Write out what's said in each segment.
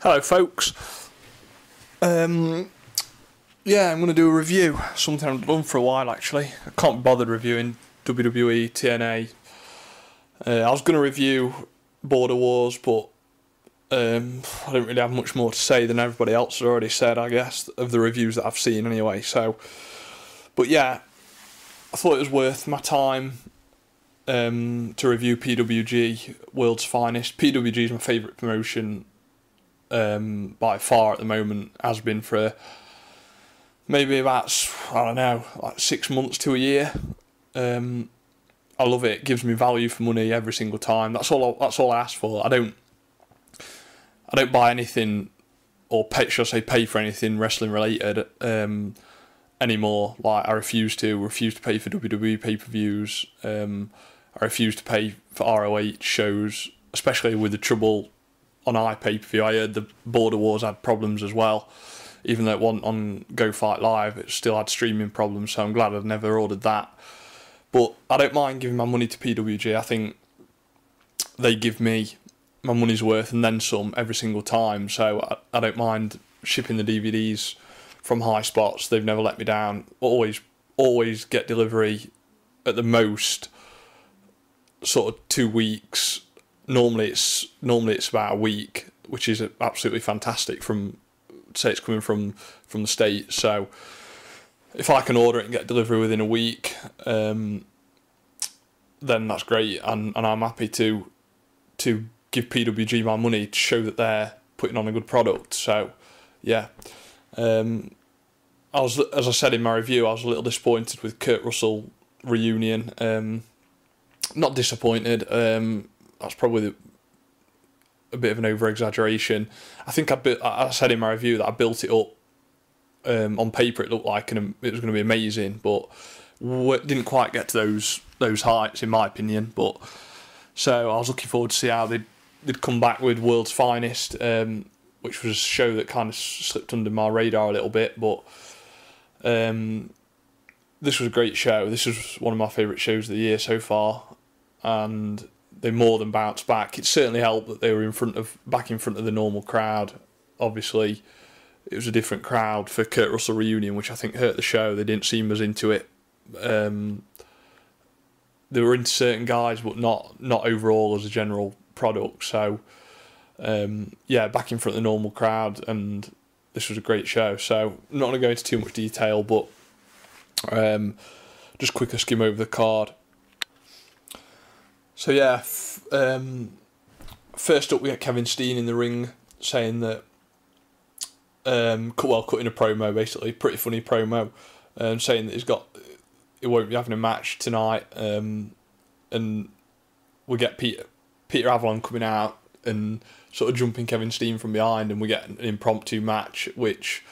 Hello folks. Yeah, I'm going to do a review, something I've done for a while actually. I can't be bothered reviewing WWE, TNA. I was going to review Border Wars, but I don't really have much more to say than everybody else has already said, I guess, of the reviews that I've seen anyway. But yeah, I thought it was worth my time to review PWG, World's Finest. PWG is my favourite promotion by far at the moment, has been for maybe about, I don't know, like 6 months to a year. I love it. It gives me value for money every single time. That's all I ask for. I don't buy anything or pay for anything wrestling related anymore. Like I refuse to pay for WWE pay-per-views. I refuse to pay for ROH shows, especially with the trouble on iPay-per-view. I heard the Border Wars had problems as well. Even though it wasn't on Go Fight Live, it still had streaming problems, so I'm glad I've never ordered that. But I don't mind giving my money to PWG. I think they give me my money's worth and then some every single time, so I don't mind shipping the DVDs from High Spots. They've never let me down. Always get delivery at the most sort of 2 weeks. Normally it's about a week, which is absolutely fantastic from, say it's coming from the States. So if I can order it and get delivery within a week, then that's great, and I'm happy to give PWG my money to show that they're putting on a good product. So yeah, as I said in my review, I was a little disappointed with Kurt Russell reunion. Not disappointed. That's probably a bit of an over-exaggeration. I think I said in my review that I built it up. On paper, it looked like it was going to be amazing, but didn't quite get to those heights, in my opinion. But so I was looking forward to see how they'd come back with World's Finest, which was a show that kind of slipped under my radar a little bit. But this was a great show. This was one of my favourite shows of the year so far, and they more than bounced back. It certainly helped that they were back in front of the normal crowd. Obviously, it was a different crowd for Kurt Russell reunion, which I think hurt the show. They didn't seem as into it. They were into certain guys, but not overall as a general product. So yeah, back in front of the normal crowd, and this was a great show. So I'm not going to go into too much detail, but just quicker skim over the card. So yeah, first up we get Kevin Steen in the ring saying that, cutting a promo, basically, pretty funny promo, saying that he won't be having a match tonight, and we get Peter Avalon coming out and sort of jumping Kevin Steen from behind, and we get an impromptu match, which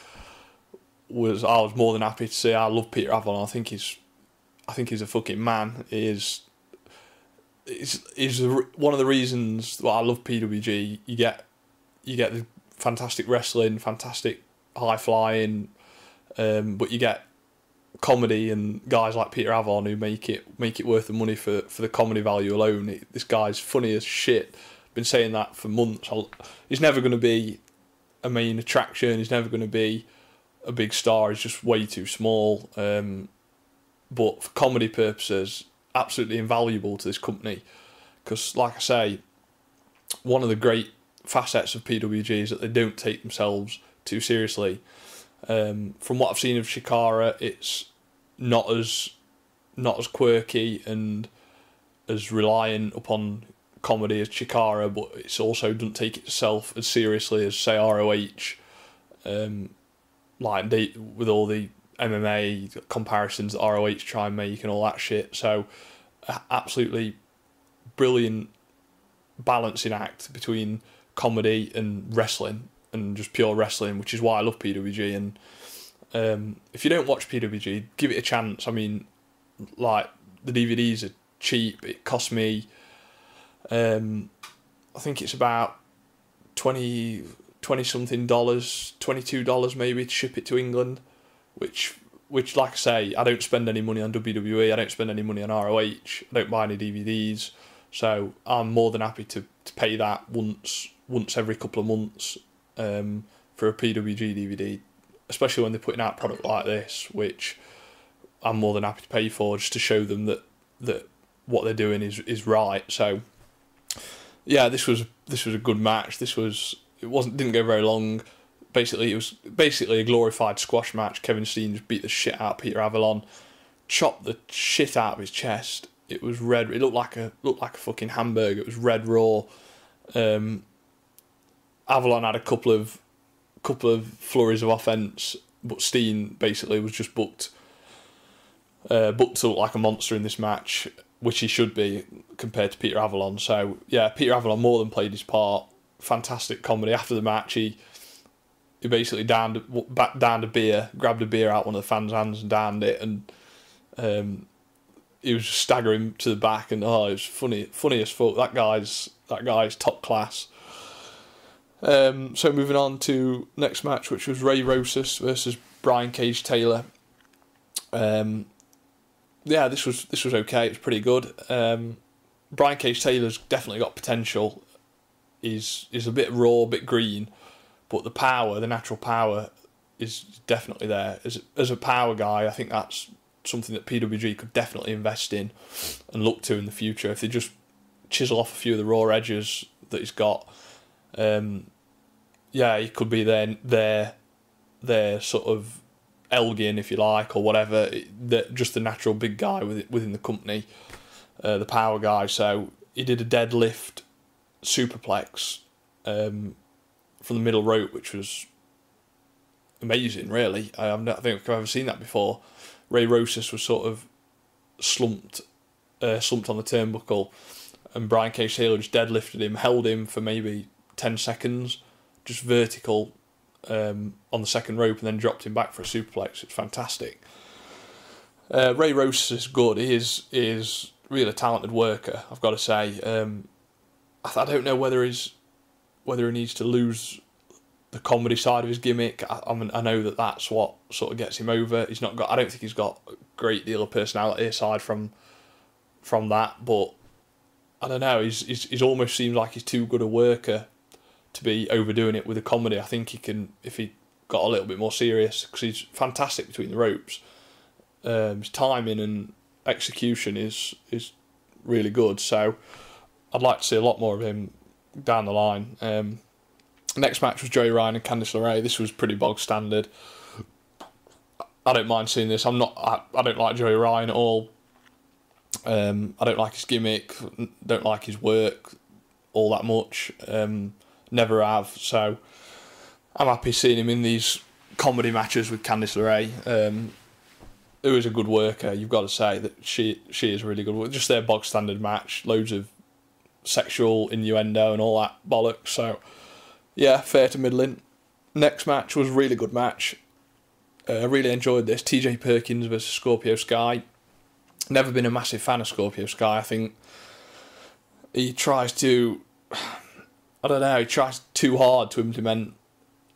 I was more than happy to see. I love Peter Avalon. I think he's a fucking man. He's one of the reasons why I love PWG. You get the fantastic wrestling, fantastic high flying, but you get comedy and guys like Peter Avalon who make it worth the money for the comedy value alone. This guy's funny as shit. Been saying that for months. He's never going to be a main attraction. He's never going to be a big star. He's just way too small. But for comedy purposes, absolutely invaluable to this company, because like I say, one of the great facets of PWG is that they don't take themselves too seriously. From what I've seen of Chikara, it's not as quirky and as reliant upon comedy as Chikara, but it also doesn't take itself as seriously as, say, ROH, with all the MMA comparisons that ROH try and make and all that shit. So absolutely brilliant balancing act between comedy and wrestling, and just pure wrestling, which is why I love PWG. And if you don't watch PWG, give it a chance. I mean, like, the DVDs are cheap. It cost me, I think it's about $20 something, $22 maybe, to ship it to England, which like I say, I don't spend any money on WWE, I don't spend any money on ROH, I don't buy any DVDs, so I'm more than happy to pay that once every couple of months for a PWG DVD, especially when they're putting out a product like this, which I'm more than happy to pay for, just to show them that what they're doing is right. So yeah, this was a good match. Didn't go very long. Basically, it was basically a glorified squash match. Kevin Steen just beat the shit out of Peter Avalon, chopped the shit out of his chest. It was red. It looked like a fucking hamburger. It was red raw. Avalon had a couple of flurries of offense, but Steen basically was just booked to look like a monster in this match, which he should be compared to Peter Avalon. So yeah, Peter Avalon more than played his part. Fantastic comedy. After the match, he basically downed a beer, grabbed a beer out one of the fans' hands and downed it, and he was just staggering to the back, and it was funny as fuck. That guy's top class. So moving on to next match, which was Rosas versus Brian Cage Taylor. Yeah, this was okay. It was pretty good. Brian Cage Taylor's definitely got potential. He's a bit raw, a bit green, but the natural power, is definitely there. As a power guy, I think that's something that PWG could definitely invest in and look to in the future. If they just chisel off a few of the raw edges that he's got, yeah, he could be their sort of Elgin, if you like, or whatever. Just the natural big guy within the company, the power guy. So he did a deadlift superplex from the middle rope, which was amazing, really. I don't think I've ever seen that before. Ray Rosas was sort of slumped on the turnbuckle, and Brian Cage Taylor just deadlifted him, held him for maybe 10 seconds, just vertical on the second rope, and then dropped him back for a superplex. It's fantastic. Ray Rosas is good. He is really a talented worker, I've got to say. I don't know whether he needs to lose the comedy side of his gimmick. I know that's what sort of gets him over. I don't think he's got a great deal of personality aside from that, but I don't know. He's almost seems like he's too good a worker to be overdoing it with the comedy. I think he can, if he got a little bit more serious, because he's fantastic between the ropes. His timing and execution is really good. So I'd like to see a lot more of him down the line. Next match was Joey Ryan and Candice LaRae. This was pretty bog standard. I don't mind seeing this. I don't like Joey Ryan at all. I don't like his gimmick. Don't like his work all that much. Never have. So I'm happy seeing him in these comedy matches with Candice LaRae, who is a good worker. You've got to say that she is really good. Just their bog standard match, loads of sexual innuendo and all that bollocks. So yeah, fair to middling. Next match was a really good match. I really enjoyed this. TJ Perkins versus Scorpio Sky. Never been a massive fan of Scorpio Sky. I think he tries too hard to implement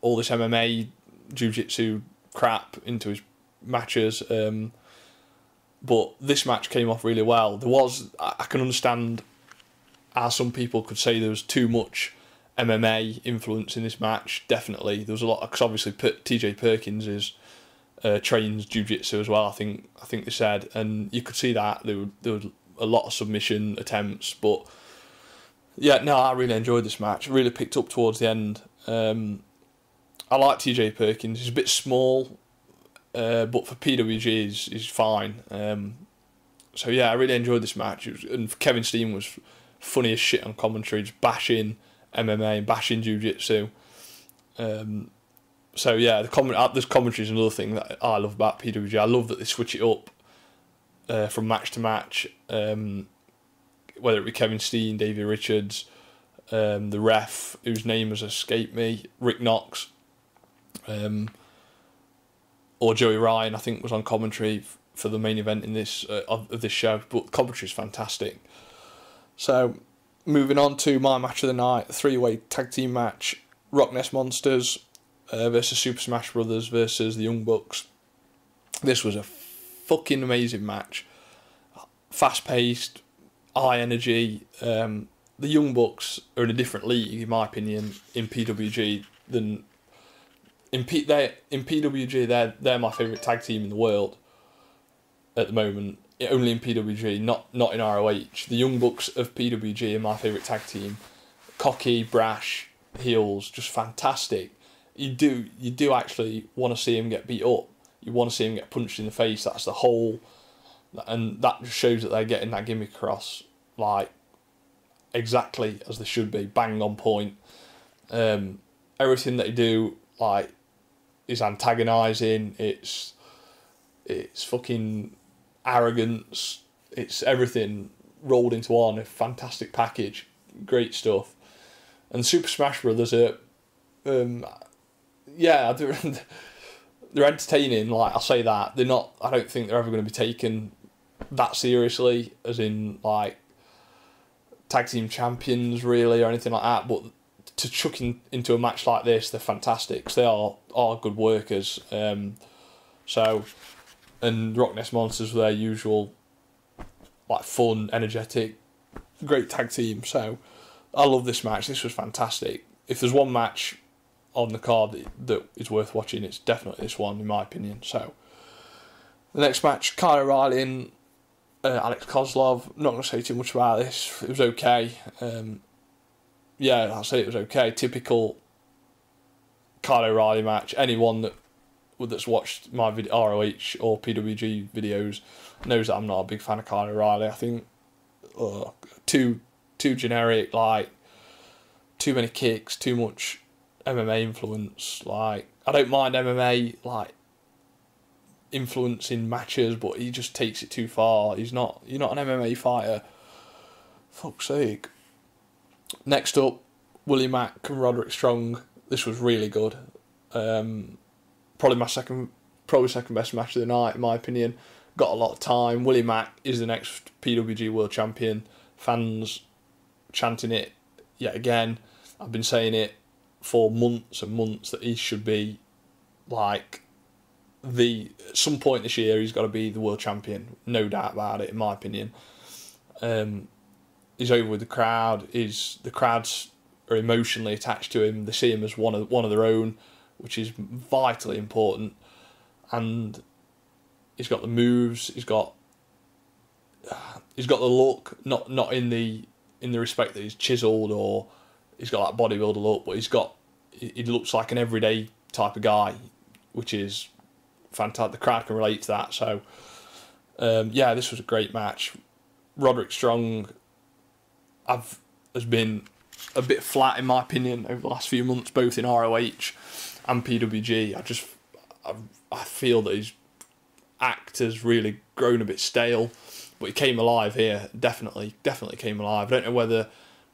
all this MMA, jiu-jitsu crap into his matches. But this match came off really well. I can understand how some people could say there was too much MMA influence in this match. Definitely, there was a lot, because obviously TJ Perkins trains jiu-jitsu as well. I think they said, and you could see that there was a lot of submission attempts. But yeah, no, I really enjoyed this match. It really picked up towards the end. I like TJ Perkins. He's a bit small, but for PWG, he's fine. So yeah, I really enjoyed this match. And Kevin Steen was funny as shit on commentary, just bashing MMA and bashing jiu-jitsu. So yeah, this commentary is another thing that I love about PWG. I love that they switch it up from match to match, whether it be Kevin Steen, Davey Richards, the ref, whose name has escaped me, Rick Knox, or Joey Ryan, I think, was on commentary for the main event in this of this show. But commentary is fantastic. So moving on to my match of the night, a 3-way tag team match: RockNess Monsters versus Super Smash Brothers versus the Young Bucks. This was a fucking amazing match. Fast paced, high energy. the Young Bucks are in a different league, in my opinion, in PWG than in PWG. They're my favourite tag team in the world at the moment. Only in PWG, not in ROH. The Young Bucks of PWG are my favourite tag team. Cocky, brash, heels, just fantastic. You do actually want to see him get beat up. You want to see him get punched in the face. That's the whole, and that just shows that they're getting that gimmick across like exactly as they should be, bang on point. Everything that they do like is antagonising. It's fucking arrogance. It's everything rolled into one. A fantastic package, great stuff. And Super Smash Brothers are, yeah, they're entertaining. Like, I'll say that they're not. I don't think they're ever going to be taken that seriously, as in like tag team champions, really, or anything like that. But to chuck into a match like this, they're fantastic. 'Cause they are good workers. So, and RockNess Monsters were their usual, like, fun, energetic, great tag team. So, I love this match. This was fantastic. If there's one match on the card that is worth watching, it's definitely this one, in my opinion. So, the next match, Kyle O'Reilly and Alex Koslov. I'm not going to say too much about this. It was okay. Yeah, I'll say it was okay. Typical Kyle O'Reilly match. Anyone that's watched my ROH or PWG videos knows that I'm not a big fan of Kyle O'Reilly. I think too generic, like too many kicks, too much MMA influence. Like, I don't mind MMA like influence in matches, but he just takes it too far. You're not an MMA fighter. Fuck's sake. Next up, Willie, Mack and Roderick Strong. This was really good. Probably second best match of the night, in my opinion. Got a lot of time. Willie Mack is the next PWG World Champion. Fans chanting it yet again. I've been saying it for months and months that he should be like at some point this year he's got to be the world champion. No doubt about it, in my opinion. He's over with the crowd. The crowds are emotionally attached to him. They see him as one of their own, which is vitally important. And he's got the moves. He's got the look. Not in the respect that he's chiseled or he's got that bodybuilder look, but he looks like an everyday type of guy, which is fantastic. The crowd can relate to that. So yeah, this was a great match. Roderick Strong has been a bit flat, in my opinion, over the last few months, both in ROH and PWG. I feel that his act has really grown a bit stale, but he came alive here. Definitely came alive. I don't know whether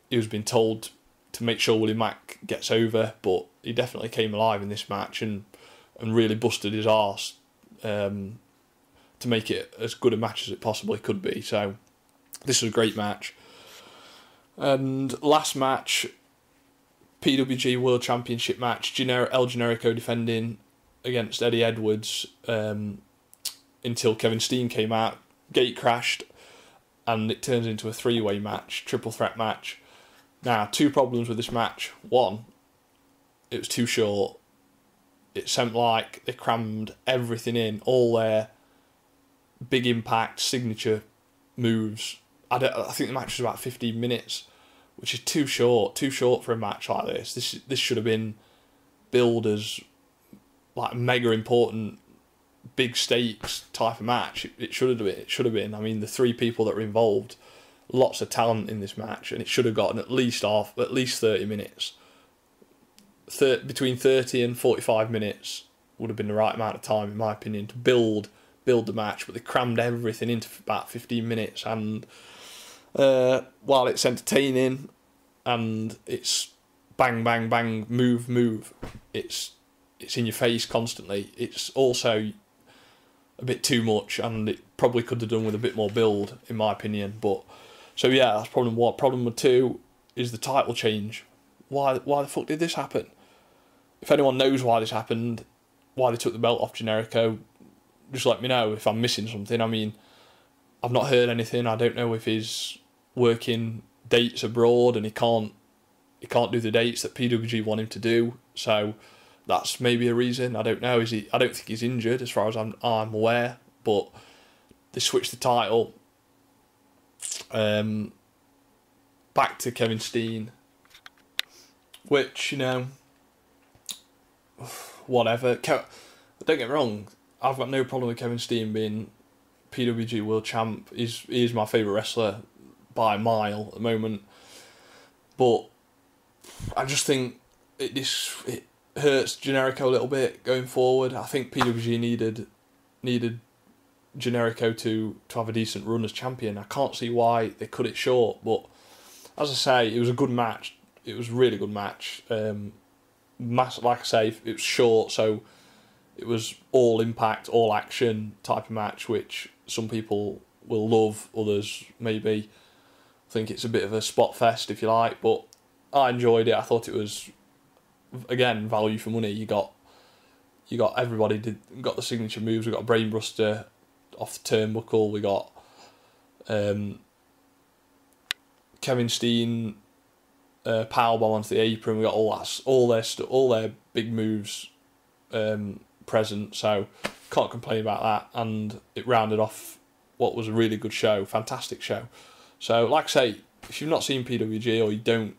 he was being told to make sure Willie Mack gets over, but he definitely came alive in this match and really busted his arse to make it as good a match as it possibly could be. So this was a great match. And last match, PWG World Championship match, El Generico defending against Eddie Edwards until Kevin Steen came out, gate crashed, and it turns into a three-way match, triple threat match. Now, two problems with this match. One, it was too short. It seemed like they crammed everything in, all their big impact signature moves. I think the match was about 15 minutes, which is too short for a match like this. This should have been billed as like mega important, big stakes type of match. It should have been. I mean, the three people that were involved, lots of talent in this match, and it should have gotten at least 30 minutes. Between 30 and 45 minutes would have been the right amount of time, in my opinion, to build the match. But they crammed everything into about 15 minutes, and while it's entertaining and it's bang, bang, bang, move, it's in your face constantly. It's also a bit too much, and it probably could have done with a bit more build, in my opinion. But so yeah, that's problem one. Problem number two is the title change. Why the fuck did this happen? If anyone knows why this happened, why they took the belt off Genrico, just let me know if I'm missing something. I mean, I've not heard anything. I don't know if he's working dates abroad, and he can't do the dates that PWG want him to do. So that's maybe a reason. I don't know. I don't think he's injured as far as I'm aware. But they switched the title back to Kevin Steen, which, you know, whatever. Don't get me wrong, I've got no problem with Kevin Steen being PWG World Champ. He is my favourite wrestler by a mile at the moment. But I just think it hurts Genrico a little bit going forward. I think PWG needed Genrico to have a decent run as champion. I can't see why they cut it short, but as I say, it was a good match. It was a really good match. Like I say, it was short, so it was all impact, all action type of match, which some people will love, others maybe think it's a bit of a spot fest, if you like, but I enjoyed it. I thought it was, again, value for money. You got everybody got the signature moves. We got a brainbuster off the turnbuckle. We got Kevin Steen powerbomb onto the apron. We got all their big moves present. So can't complain about that. And it rounded off what was a really good show, fantastic show. So like I say, if you've not seen PWG or you don't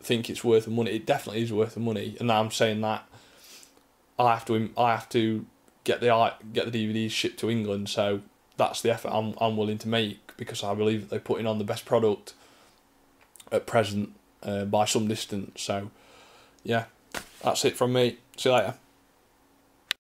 think it's worth the money, it definitely is worth the money. And now I'm saying that I have to get the DVDs shipped to England, so that's the effort I'm willing to make, because I believe that they're putting on the best product at present by some distance. So yeah, that's it from me. See you later.